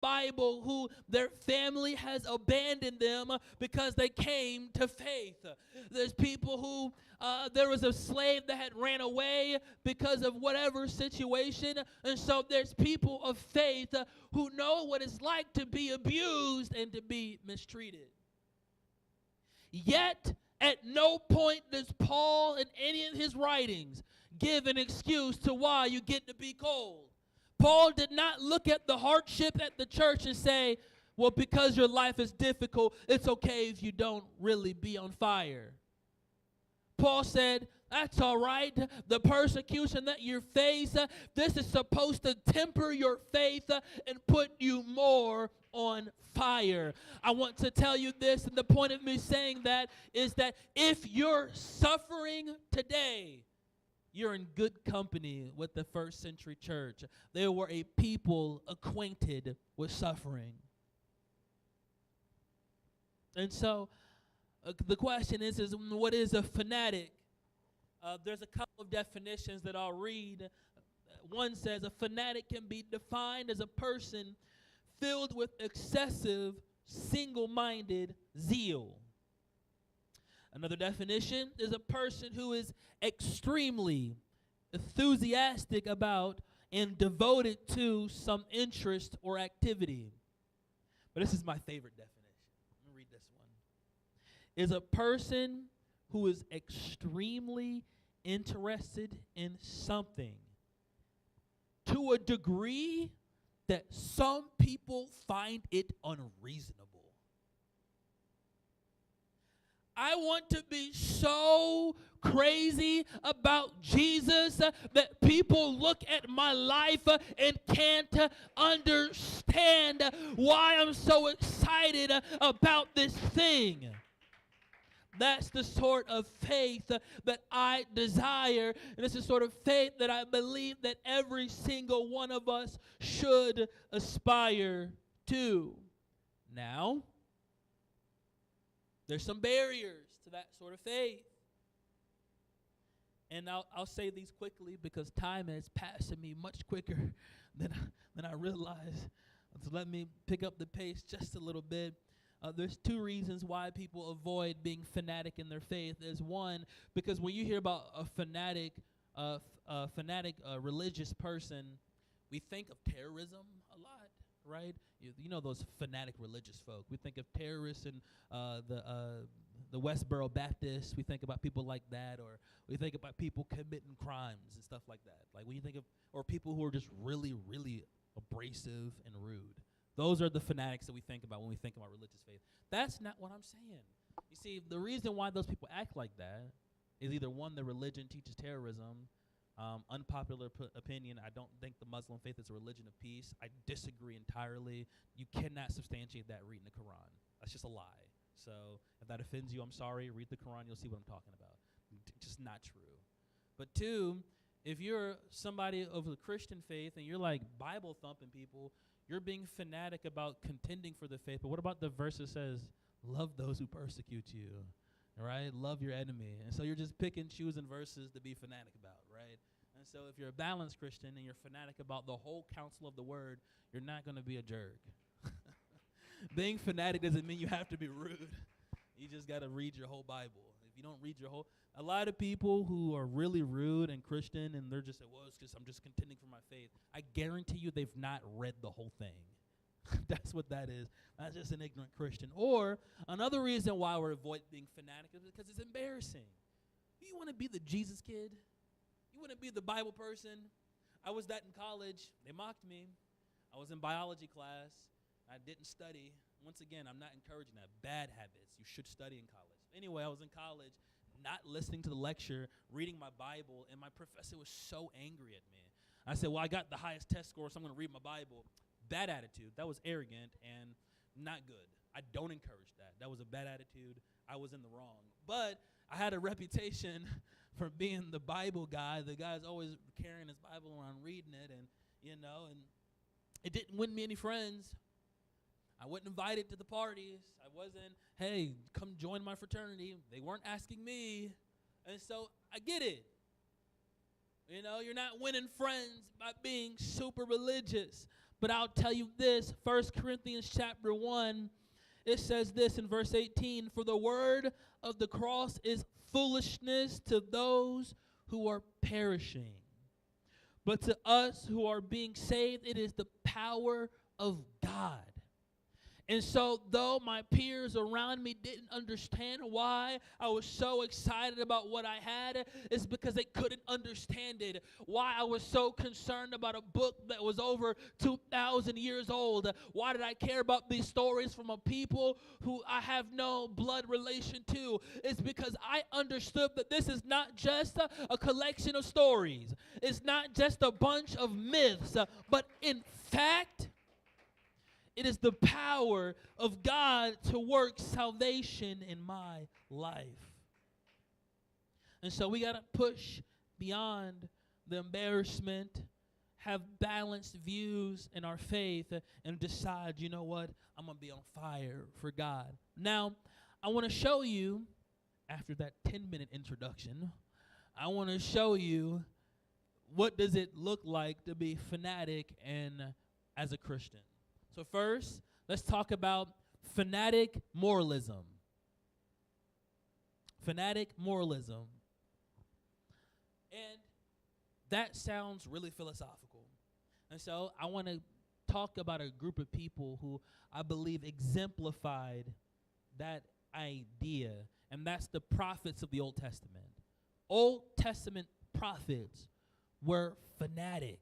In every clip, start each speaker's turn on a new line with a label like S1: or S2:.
S1: Bible who their family has abandoned them because they came to faith. There's people who, there was a slave that had ran away because of whatever situation. And so there's people of faith who know what it's like to be abused and to be mistreated. Yet, at no point does Paul in any of his writings give an excuse to why you get to be cold. Paul did not look at the hardship at the church and say, well, because your life is difficult, it's okay if you don't really be on fire. Paul said, that's all right. The persecution that you face, this is supposed to temper your faith and put you more on fire. I want to tell you this, and the point of me saying that is that if you're suffering today, you're in good company with the first century church. They were a people acquainted with suffering. And so the question is what is a fanatic? There's a couple of definitions that I'll read. One says a fanatic can be defined as a person filled with excessive, single-minded zeal. Another definition is a person who is extremely enthusiastic about and devoted to some interest or activity. But this is my favorite definition. Let me read this one. Is a person who is extremely interested in something to a degree that some people find it unreasonable. I want to be so crazy about Jesus that people look at my life and can't understand why I'm so excited about this thing. That's the sort of faith that I desire, and it's the sort of faith that I believe that every single one of us should aspire to. Now, there's some barriers to that sort of faith. And I'll say these quickly because time is passing me much quicker than I realize. So let me pick up the pace just a little bit. There's two reasons why people avoid being fanatic in their faith. There's one, because when you hear about a fanatic religious person, we think of terrorism a lot, right? You know those fanatic religious folk. We think of terrorists and the Westboro Baptists. We think about people like that, or we think about people committing crimes and stuff like that. Like when you think of, or people who are just really, really abrasive and rude. Those are the fanatics that we think about when we think about religious faith. That's not what I'm saying. You see, the reason why those people act like that is either one, the religion teaches terrorism. Unpopular opinion, I don't think the Muslim faith is a religion of peace. I disagree entirely. You cannot substantiate that reading the Quran. That's just a lie. So if that offends you, I'm sorry. Read the Quran, you'll see what I'm talking about. Just not true. But two, if you're somebody of the Christian faith and you're like Bible thumping people, you're being fanatic about contending for the faith. But what about the verse that says, love those who persecute you, all right? Love your enemy. And so you're just picking, choosing verses to be fanatic about, right? And so if you're a balanced Christian and you're fanatic about the whole counsel of the word, you're not going to be a jerk. Being fanatic doesn't mean you have to be rude. You just got to read your whole Bible. If you don't read your whole, a lot of people who are really rude and Christian and they're just saying, well, it's just I'm just contending for my faith. I guarantee you they've not read the whole thing. That's what that is. That's just an ignorant Christian. Or another reason why we avoid being fanatic is because it's embarrassing. You want to be the Jesus kid? You want to be the Bible person? I was that in college. They mocked me. I was in biology class. I didn't study. Once again, I'm not encouraging that. Bad habits. You should study in college. Anyway, I was in college, not listening to the lecture, reading my Bible, and my professor was so angry at me. I said, well, I got the highest test score, so I'm going to read my Bible. Bad attitude. That was arrogant and not good. I don't encourage that. That was a bad attitude. I was in the wrong. But I had a reputation for being the Bible guy. The guy's always carrying his Bible around, reading it, and it didn't win me any friends. I wasn't invited to the parties. I wasn't, hey, come join my fraternity. They weren't asking me. And so I get it. You're not winning friends by being super religious. But I'll tell you this, 1 Corinthians chapter 1, it says this in verse 18, for the word of the cross is foolishness to those who are perishing. But to us who are being saved, it is the power of God. And so, though my peers around me didn't understand why I was so excited about what I had, it's because they couldn't understand it. Why I was so concerned about a book that was over 2,000 years old. Why did I care about these stories from a people who I have no blood relation to? It's because I understood that this is not just a collection of stories. It's not just a bunch of myths, but in fact, it is the power of God to work salvation in my life. And so we got to push beyond the embarrassment, have balanced views in our faith, and decide, you know what, I'm going to be on fire for God. Now, I want to show you, after that 10-minute introduction, I want to show you what does it look like to be fanatic and as a Christian. So first, let's talk about fanatic moralism. Fanatic moralism. And that sounds really philosophical. And so I want to talk about a group of people who I believe exemplified that idea, and that's the prophets of the Old Testament. Old Testament prophets were fanatic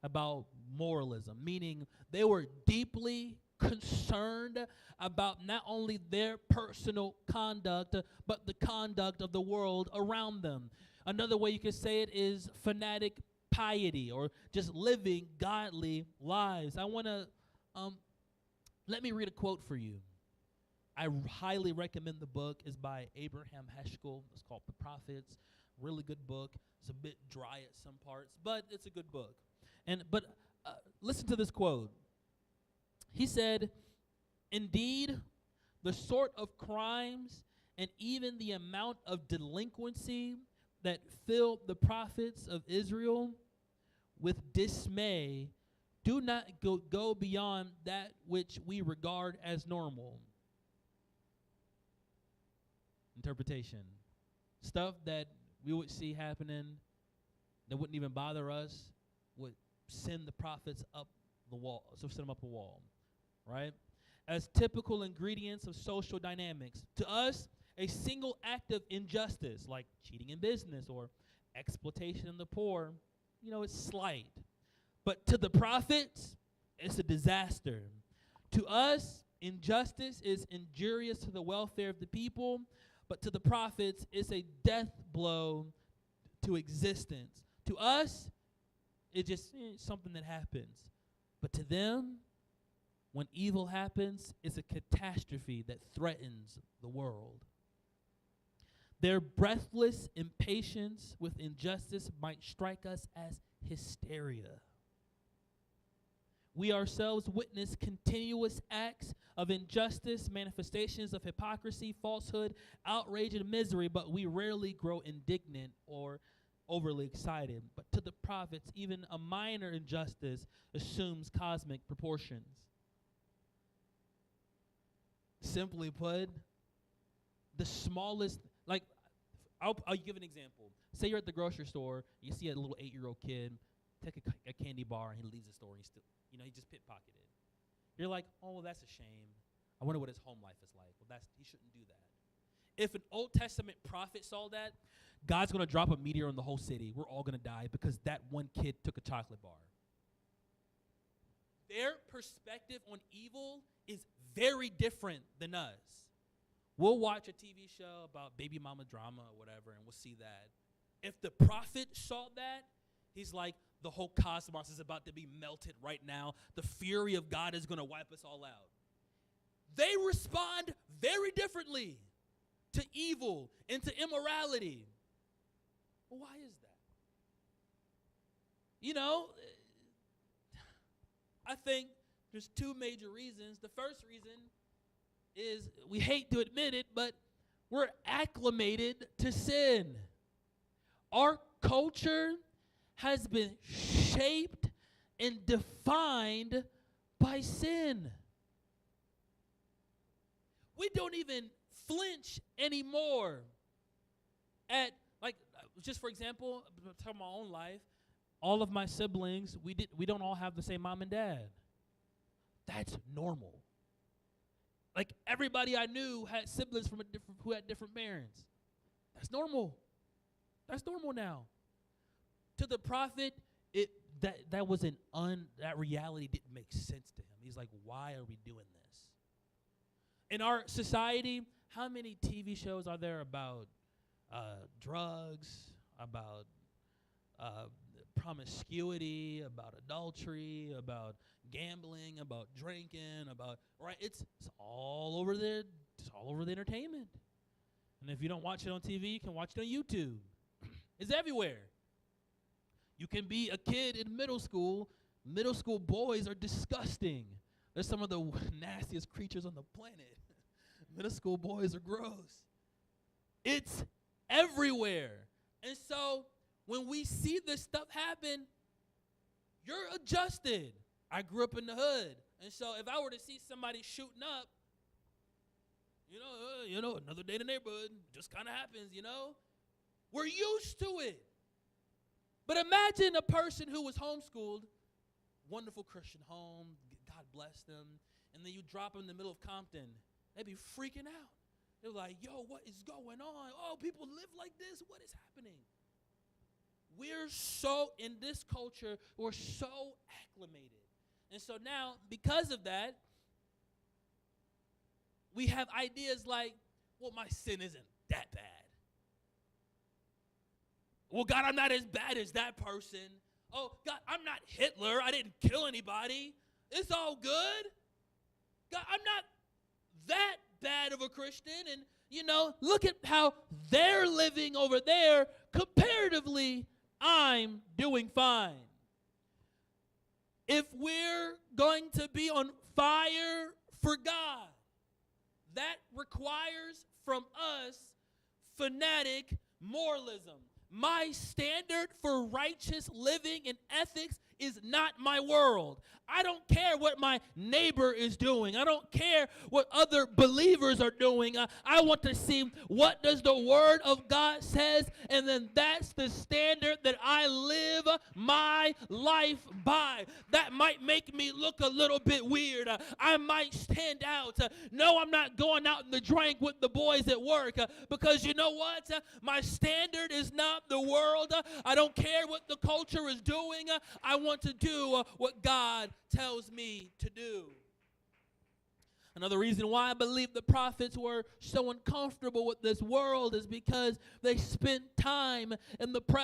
S1: about moralism, meaning they were deeply concerned about not only their personal conduct, but the conduct of the world around them. Another way you could say it is fanatic piety, or just living godly lives. I want to, let me read a quote for you. I highly recommend the book. It's by Abraham Heschel. It's called The Prophets. Really good book. It's a bit dry at some parts, but it's a good book. But listen to this quote. He said, indeed, the sort of crimes and even the amount of delinquency that filled the prophets of Israel with dismay do not go beyond that which we regard as normal. Interpretation. Stuff that we would see happening that wouldn't even bother us would send the prophets up the wall, so send them up a wall, right? As typical ingredients of social dynamics. To us, a single act of injustice, like cheating in business or exploitation of the poor, it's slight. But to the prophets, it's a disaster. To us, injustice is injurious to the welfare of the people, but to the prophets, it's a death blow to existence. To us, it's just something that happens. But to them, when evil happens, it's a catastrophe that threatens the world. Their breathless impatience with injustice might strike us as hysteria. We ourselves witness continuous acts of injustice, manifestations of hypocrisy, falsehood, outrage, and misery, but we rarely grow indignant or overly excited. But to the prophets, even a minor injustice assumes cosmic proportions. Simply put, the smallest, I'll give an example. Say you're at the grocery store, you see a little 8-year-old kid take a candy bar, and he leaves the store, and he still, he just pickpocketed. You're like, oh, well, that's a shame. I wonder what his home life is like. Well, he shouldn't do that. If an Old Testament prophet saw that, God's going to drop a meteor on the whole city. We're all going to die because that one kid took a chocolate bar. Their perspective on evil is very different than us. We'll watch a TV show about baby mama drama or whatever, and we'll see that. If the prophet saw that, he's like, the whole cosmos is about to be melted right now. The fury of God is going to wipe us all out. They respond very differently to evil and to immorality. Well, why is that? I think there's two major reasons. The first reason is, we hate to admit it, but we're acclimated to sin. Our culture has been shaped and defined by sin. We don't even flinch anymore at, like, just for example, tell my own life, all of my siblings, we don't all have the same mom and dad. That's normal. Like, everybody I knew had siblings who had different parents. That's normal. That's normal now. To the prophet, that reality didn't make sense to him. He's like, why are we doing this? In our society, how many TV shows are there about drugs, about promiscuity, about adultery, about gambling, about drinking, about, right? It's all over there. It's all over the entertainment. And if you don't watch it on TV, you can watch it on YouTube. It's everywhere. You can be a kid in middle school. Middle school boys are disgusting. They're some of the nastiest creatures on the planet. Middle school boys are gross. It's everywhere. And so when we see this stuff happen, you're adjusted. I grew up in the hood. And so if I were to see somebody shooting up, another day in the neighborhood, just kind of happens, We're used to it. But imagine a person who was homeschooled, wonderful Christian home, God bless them, and then you drop them in the middle of Compton. They'd be freaking out. They're like, yo, what is going on? Oh, people live like this? What is happening? We're so, in this culture, we're so acclimated. And so now, because of that, we have ideas like, well, my sin isn't that bad. Well, God, I'm not as bad as that person. Oh, God, I'm not Hitler. I didn't kill anybody. It's all good. God, I'm not that bad of a Christian. And, look at how they're living over there. Comparatively, I'm doing fine. If we're going to be on fire for God, that requires from us fanatic moralism. My standard for righteous living and ethics is not my world. I don't care what my neighbor is doing. I don't care what other believers are doing. I want to see what does the word of God says, and then that's the standard that I live my life by. That might make me look a little bit weird. I might stand out. No, I'm not going out in the drink with the boys at work because you know what? My standard is not the world. I don't care what the culture is doing. I want to do what God tells me to do. Another reason why I believe the prophets were so uncomfortable with this world is because they spent time in the presence